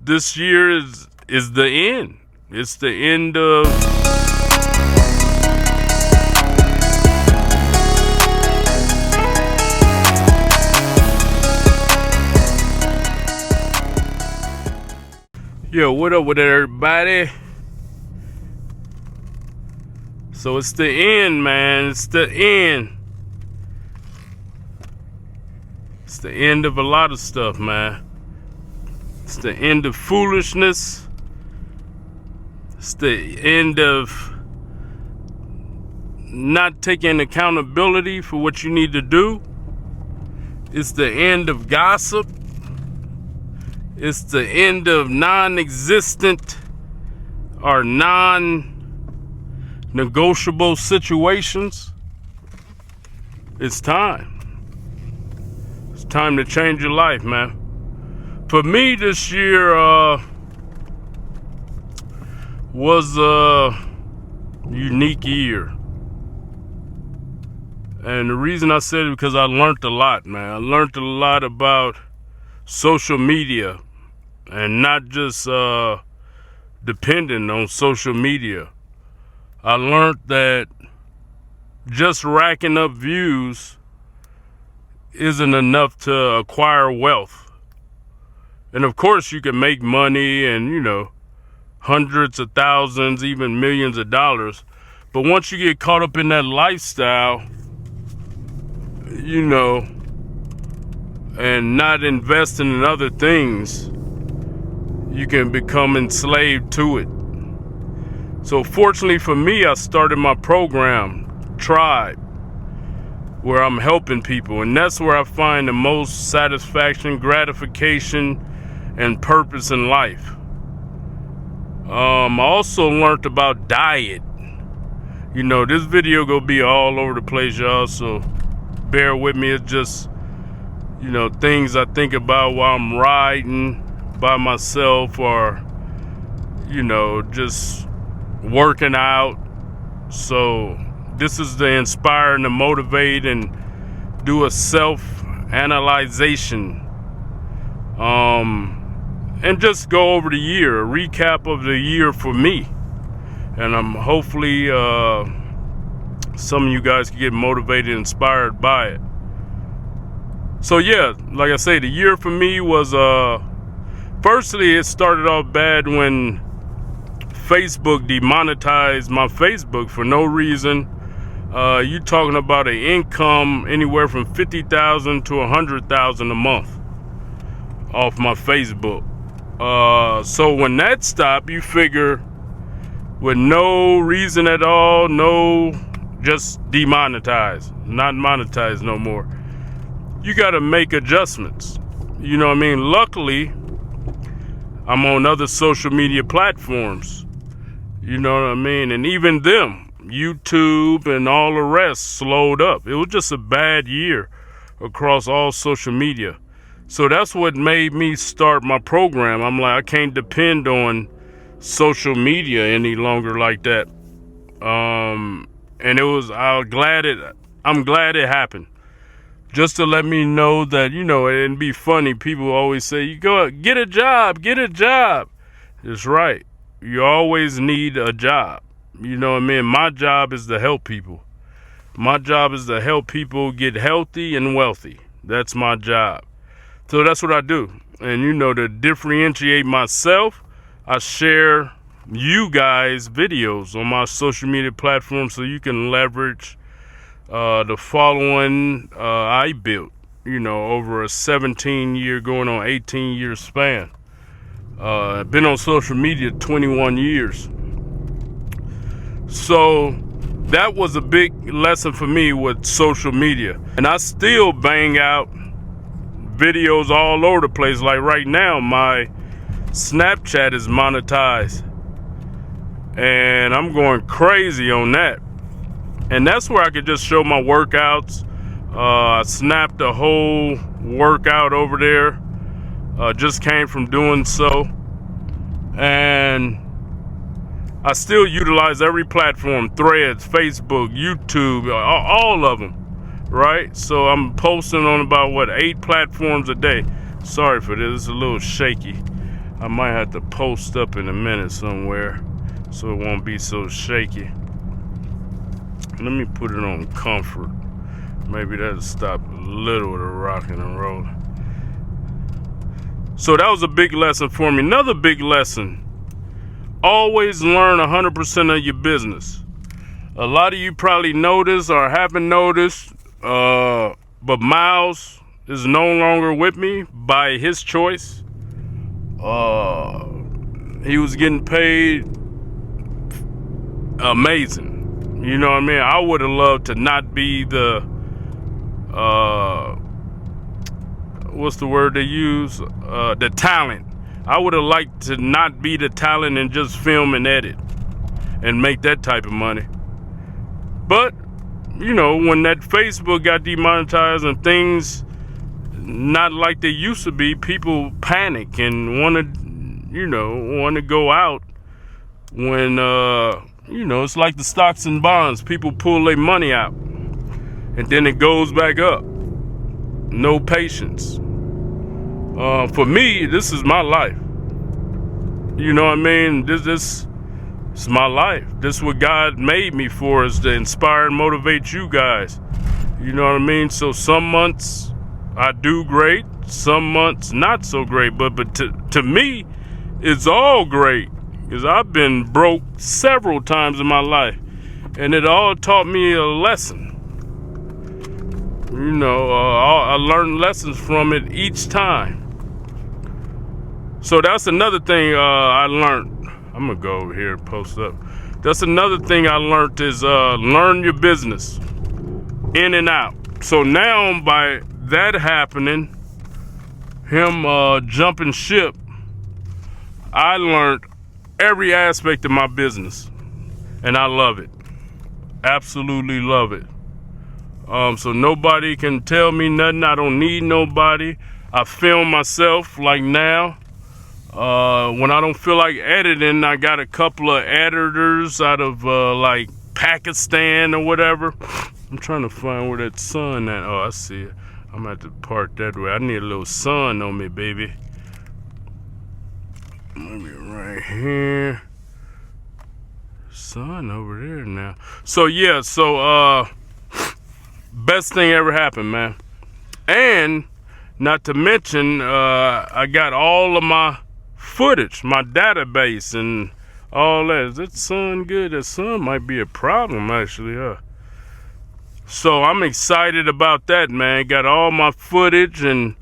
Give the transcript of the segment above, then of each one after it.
this year is the end. It's the end of Yo, what up with everybody? So it's the end, man. It's the end. It's the end of a lot of stuff, man. It's the end of foolishness. It's the end of not taking accountability for what you need to do. It's the end of gossip. It's the end of non-existent or non-negotiable situations. It's time. It's time to change your life, man. For me, this year was a unique year. And the reason I said it is because I learned a lot, man. I learned a lot about social media and not just depending on social media. I learned that just racking up views isn't enough to acquire wealth. And of course you can make money and, you know, hundreds of thousands, even millions of dollars. But once you get caught up in that lifestyle, you know, and not investing in other things, you can become enslaved to it. So fortunately for me, I started my program, Tribe, where I'm helping people. And that's where I find the most satisfaction, gratification, and purpose in life. I also learned about diet. You know, this video gonna be all over the place, y'all, so bear with me. It's just, you know, things I think about while I'm riding by myself or, you know, just working out. So this is to inspire and to motivate and do a self-analyzation. And just go over the year, a recap of the year for me. And I'm hopefully some of you guys can get motivated and inspired by it. So yeah, like I say, the year for me was, firstly, it started off bad when Facebook demonetized my Facebook for no reason. You talking about an income anywhere from $50,000 to $100,000 a month off my Facebook. So when that stopped, you figure with no reason at all, just demonetized, not monetized no more. You got to make adjustments. You know what I mean? Luckily, I'm on other social media platforms. You know what I mean? And even them, YouTube and all the rest, slowed up. It was just a bad year across all social media. So that's what made me start my program. I'm like, I can't depend on social media any longer like that. And I'm glad it happened. Just to let me know that, you know, it'd be funny. People always say, you go get a job. It's right. You always need a job. You know what I mean? My job is to help people. My job is to help people get healthy and wealthy. That's my job. So that's what I do. And, you know, to differentiate myself, I share you guys videos on my social media platform so you can leverage the following I built, you know, over a 17-year going on 18-year span. I've been on social media 21 years. So that was a big lesson for me with social media. And I still bang out videos all over the place. Like right now, my Snapchat is monetized. And I'm going crazy on that. And that's where I could just show my workouts. I snapped a whole workout over there. Just came from doing so. And I still utilize every platform, Threads, Facebook, YouTube, all of them, right? So I'm posting on about, 8 platforms a day. Sorry for this, it's a little shaky. I might have to post up in a minute somewhere so it won't be so shaky. Let me put it on comfort. Maybe that'll stop a little of the rocking and rolling. So that was a big lesson for me. Another big lesson: always learn 100% of your business. A lot of you probably noticed or haven't noticed, but Miles is no longer with me by his choice. He was getting paid amazing. You know what I mean? I would have loved to not be the, what's the word they use? The talent. I would have liked to not be the talent and just film and edit and make that type of money. But, you know, when that Facebook got demonetized and things not like they used to be, people panic and want to go out when, it's like the stocks and bonds. People pull their money out and then it goes back up. No patience. For me, this is my life. You know what I mean? This is my life. This is what God made me for, is to inspire and motivate you guys. You know what I mean? So some months I do great, some months not so great. But to me, it's all great, because I've been broke several times in my life, and it all taught me a lesson. I learned lessons from it each time. So that's another thing I learned. I'm gonna go over here and post up. That's another thing I learned, is learn your business in and out. So now, by that happening, him jumping ship, I learned every aspect of my business, and I love it. Absolutely love it. So nobody can tell me nothing. I don't need nobody. I film myself, like now. When I don't feel like editing, I got a couple of editors out of like Pakistan or whatever. I'm trying to find where that sun at. Oh, I see it. I'm gonna have to park that way. I need a little sun on me, baby. Maybe right here. Sun over there now. So yeah, best thing ever happened, man. And not to mention, I got all of my footage, my database, and all that. Is that sun good? That sun might be a problem, actually, huh? So I'm excited about that, man. Got all my footage, and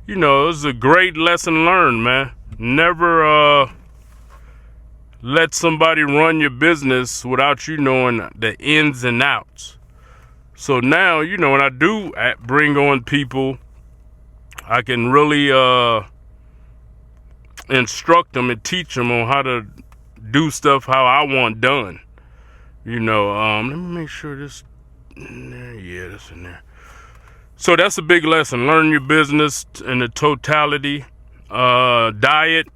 it was a great lesson learned, man. Never let somebody run your business without you knowing the ins and outs. So now, when I do bring on people, I can really instruct them and teach them on how to do stuff how I want done. Let me make sure this in there. Yeah, that's in there. So that's a big lesson. Learn your business in the totality. Diet.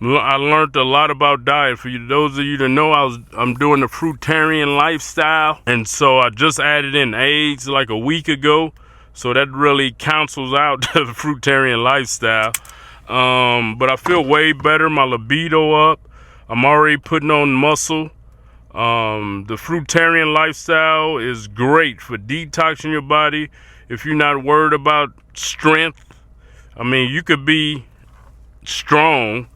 I learned a lot about diet. For you, those of you that know, I'm doing the fruitarian lifestyle, and so I just added in eggs like a week ago. So that really cancels out the fruitarian lifestyle. But I feel way better. My libido up. I'm already putting on muscle. The fruitarian lifestyle is great for detoxing your body. If you're not worried about strength, I mean, you could be strong,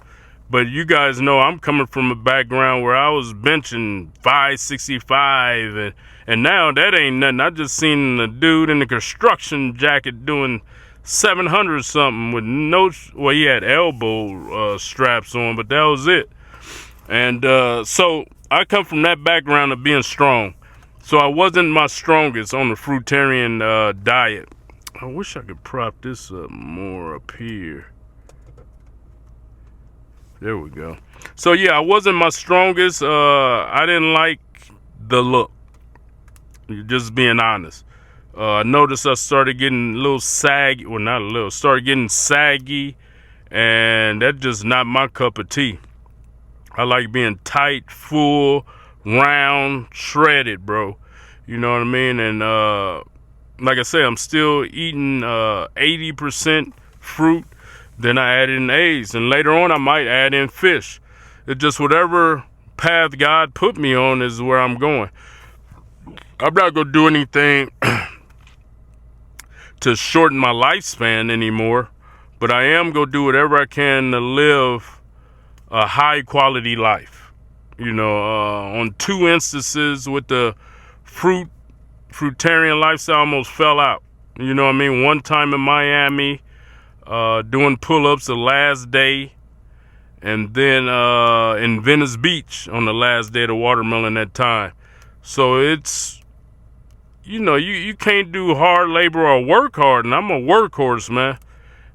but you guys know I'm coming from a background where I was benching 565, and now that ain't nothing. I just seen a dude in a construction jacket doing 700 something with he had elbow straps on, but that was it. And so I come from that background of being strong. So I wasn't my strongest on the fruitarian diet. I wish I could prop this up more up here. There we go. So yeah, I wasn't my strongest. I didn't like the look. Just being honest. I noticed I started getting a little saggy. Well, not a little. Started getting saggy. And that's just not my cup of tea. I like being tight, full, round, shredded, bro. You know what I mean? And like I said, I'm still eating 80% fruit. Then I add in eggs, and later on I might add in fish. It's just whatever path God put me on is where I'm going. I'm not going to do anything to shorten my lifespan anymore, but I am going to do whatever I can to live a high quality life. On 2 instances with the fruitarian lifestyle, I almost fell out. You know what I mean? One time in Miami, doing pull-ups the last day, and then in Venice Beach on the last day of the watermelon that time. So it's, you can't do hard labor or work hard, and I'm a workhorse, man.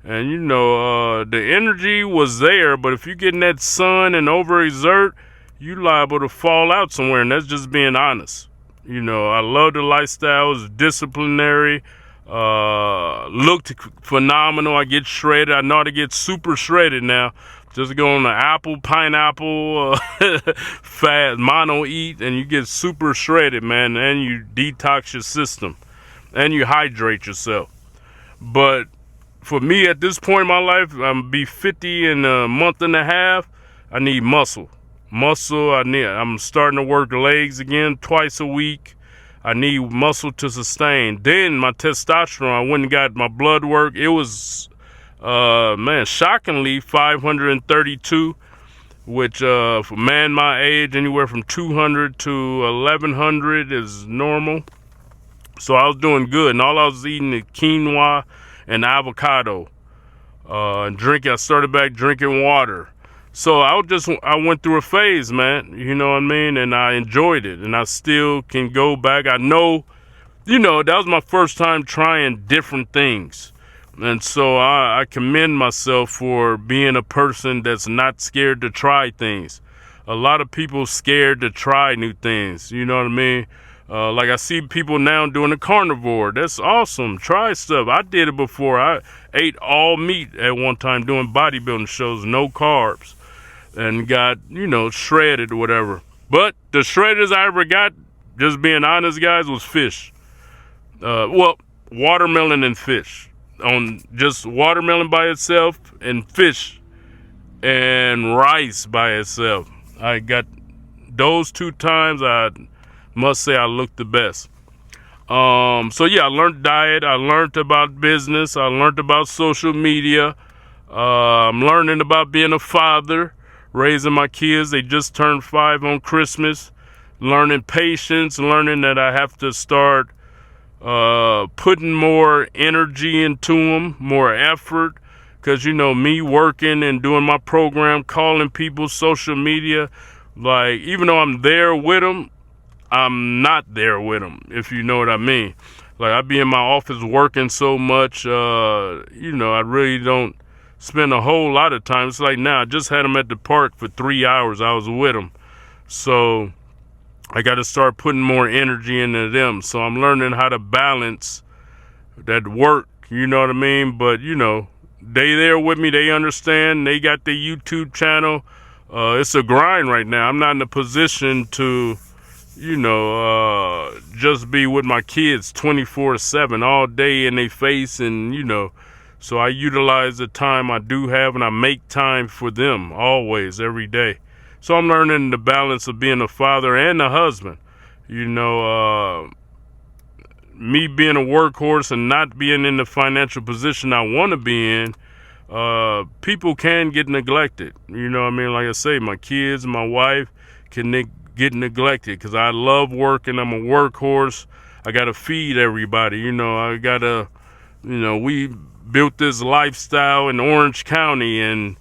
And the energy was there, but if you get in that sun and overexert, you liable to fall out somewhere, and that's just being honest. I love the lifestyle. It's disciplinary. Looked phenomenal. I get shredded. I know how to get super shredded now. Just go on the apple, pineapple, fat, mono eat, and you get super shredded, man. And you detox your system, and you hydrate yourself. But for me, at this point in my life, I'm be 50 in a month and a half. I need muscle. I'm starting to work legs again twice a week. I need muscle to sustain. Then my testosterone, I went and got my blood work. It was, shockingly 532, which for a man my age, anywhere from 200 to 1100 is normal. So I was doing good, and all I was eating is quinoa and avocado. I started back drinking water. So I went through a phase, man, you know what I mean? And I enjoyed it, and I still can go back. I know, that was my first time trying different things. And so I commend myself for being a person that's not scared to try things. A lot of people scared to try new things, you know what I mean? Like I see people now doing the carnivore. That's awesome. Try stuff. I did it before. I ate all meat at one time doing bodybuilding shows, no carbs. And got, shredded or whatever. But the shredders I ever got, just being honest, guys, was fish. Watermelon and fish. On just watermelon by itself and fish and rice by itself. I got those 2 times. I must say I looked the best. I learned diet. I learned about business. I learned about social media. I'm learning about being a father. Raising my kids. They just turned 5 on Christmas. Learning patience, learning that I have to start putting more energy into them, more effort. Because, me working and doing my program, calling people, social media, like, even though I'm there with them, I'm not there with them, if you know what I mean. Like, I be in my office working so much, I really don't spend a whole lot of time. It's like now, I just had them at the park for 3 hours. I was with them. So I got to start putting more energy into them. So I'm learning how to balance that work, you know what I mean? But, they there with me. They understand. They got their YouTube channel. It's a grind right now. I'm not in a position to, just be with my kids 24/7 all day in their face and, So I utilize the time I do have, and I make time for them always, every day. So I'm learning the balance of being a father and a husband. Me being a workhorse and not being in the financial position I want to be in, people can get neglected. You know what I mean? Like I say, my kids, my wife can get neglected because I love working. I'm a workhorse. I got to feed everybody. I got to, we built this lifestyle in Orange County, and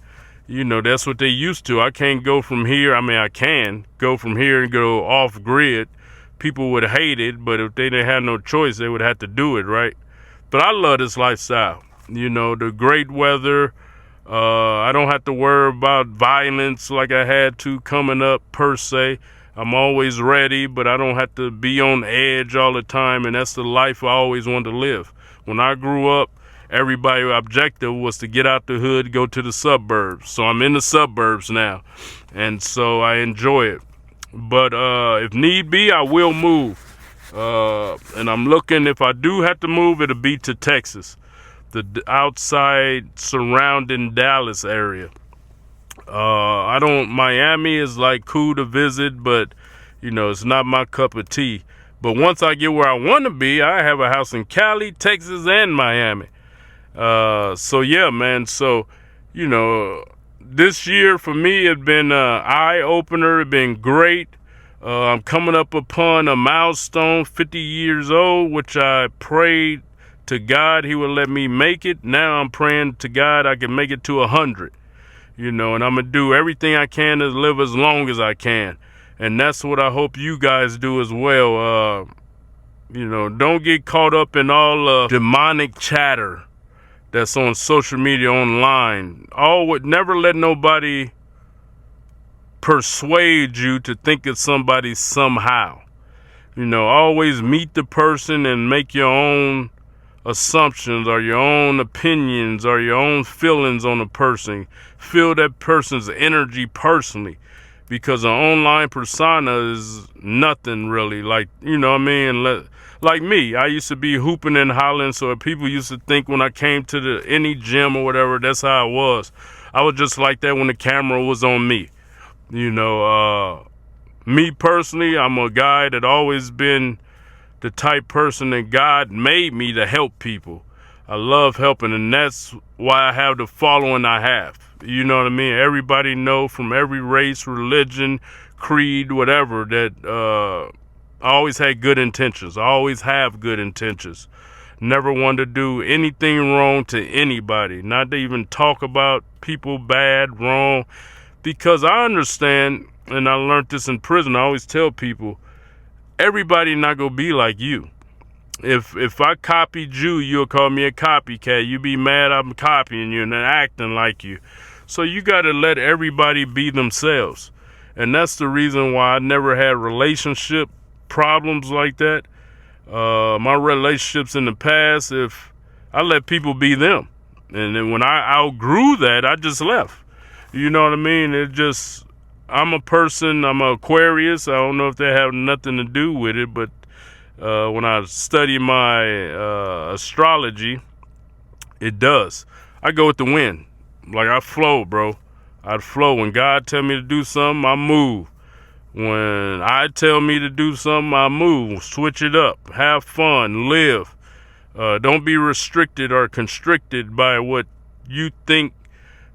that's what they used to. I can't go from here. I mean, I can go from here and go off grid. People would hate it, but if they didn't have no choice, they would have to do it, right? But I love this lifestyle. The great weather. I don't have to worry about violence like I had to coming up per se. I'm always ready, but I don't have to be on edge all the time, and that's the life I always wanted to live. When I grew up, everybody's objective was to get out the hood, go to the suburbs. So I'm in the suburbs now, and so I enjoy it. But if need be, I will move. And I'm looking, if I do have to move, it'll be to Texas. the outside surrounding Dallas area. Miami is like cool to visit, but it's not my cup of tea. But once I get where I want to be, I have a house in Cali, Texas, and Miami. So yeah, man. So, this year for me has been an eye opener. It's been great. I'm coming up upon a milestone, 50 years old, which I prayed to God He would let me make it. Now I'm praying to God I can make it to 100. And I'm going to do everything I can to live as long as I can. And that's what I hope you guys do as well. Don't get caught up in all the demonic chatter that's on social media, online. Never let nobody persuade you to think of somebody somehow. Always meet the person and make your own assumptions or your own opinions or your own feelings on a person. Feel that person's energy personally, because an online persona is nothing really. Like, like me, I used to be hooping and hollering, so people used to think when I came to any gym or whatever, that's how I was. I was just like that when the camera was on me. Me personally, I'm a guy that always been the type person that God made me to help people. I love helping, and that's why I have the following I have. You know what I mean? Everybody know from every race, religion, creed, whatever, that I always had good intentions. I always have good intentions. Never wanted to do anything wrong to anybody, not to even talk about people bad, wrong, because I understand, and I learned this in prison. I always tell people, everybody not gonna be like you. If I copied you, you'll call me a copycat. You be mad I'm copying you and acting like you. So you got to let everybody be themselves. And that's the reason why I never had relationship problems like that. My relationships in the past, if I let people be them. And then when I outgrew that, I just left. You know what I mean? I'm a person, I'm an Aquarius. I don't know if they have nothing to do with it, but when I study my astrology, it does. I go with the wind. Like, I flow, bro. I flow. When God tell me to do something, I move. When I tell me to do something, I move. Switch it up. Have fun. Live. Don't be restricted or constricted by what you think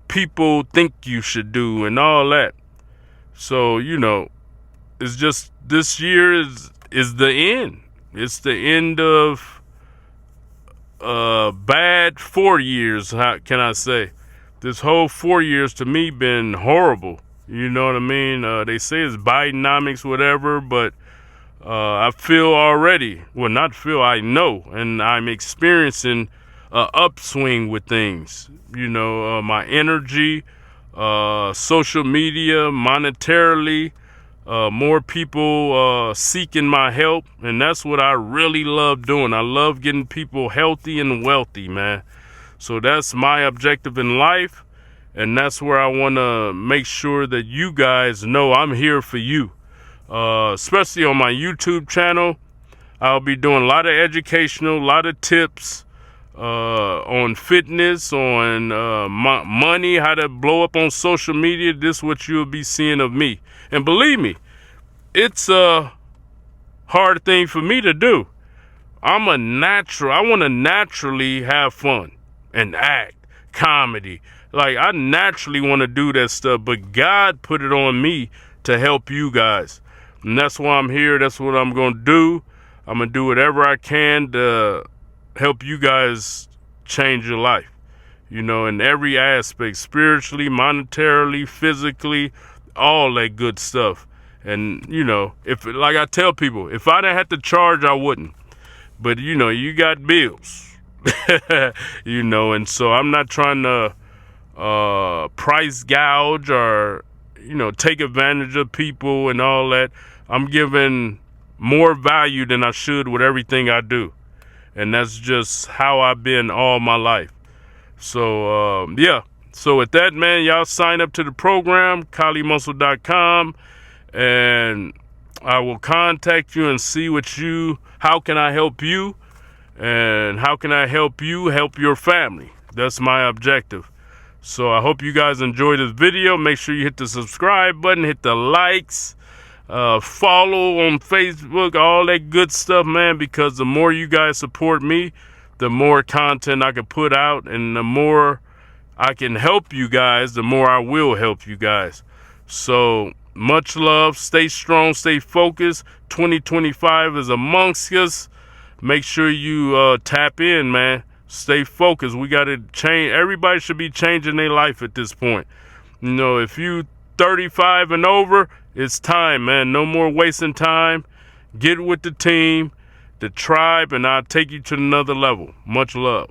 people think you should do and all that. So, it's just, this year is the end. It's the end of bad 4 years, how can I say? This whole 4 years to me been horrible. You know what I mean? They say it's Bidenomics, whatever, but I feel already, I know, and I'm experiencing an upswing with things. My energy, social media, monetarily, more people seeking my help, and that's what I really love doing. I love getting people healthy and wealthy, man. So that's my objective in life, and that's where I want to make sure that you guys know I'm here for you. Especially on my YouTube channel, I'll be doing a lot of educational, a lot of tips on fitness, on money, how to blow up on social media. This is what you'll be seeing of me. And believe me, it's a hard thing for me to do. I want to naturally have fun and act, comedy. Like, I naturally want to do that stuff, but God put it on me to help you guys. And that's why I'm here. That's what I'm going to do. I'm going to do whatever I can to help you guys change your life, in every aspect, spiritually, monetarily, physically, all that good stuff. And, if, like I tell people, if I didn't have to charge, I wouldn't. But, you got bills, and so I'm not trying to price gouge or, take advantage of people and all that. I'm giving more value than I should with everything I do. And that's just how I've been all my life. So, yeah. So with that, man, y'all sign up to the program, KaliMuscle.com, and I will contact you and see how can I help you. And how can I help you help your family? That's my objective. So I hope you guys enjoy this video. Make sure you hit the subscribe button, hit the likes, follow on Facebook, all that good stuff, man, because the more you guys support me, the more content I can put out, and the more I can help you guys, the more I will help you guys. So much love. Stay strong, stay focused. 2025 is amongst us. Make sure you tap in, man. Stay focused. We got to change. Everybody should be changing their life at this point. You know, if you 35 and over, it's time, man. No more wasting time. Get with the team, the tribe, and I'll take you to another level. Much love.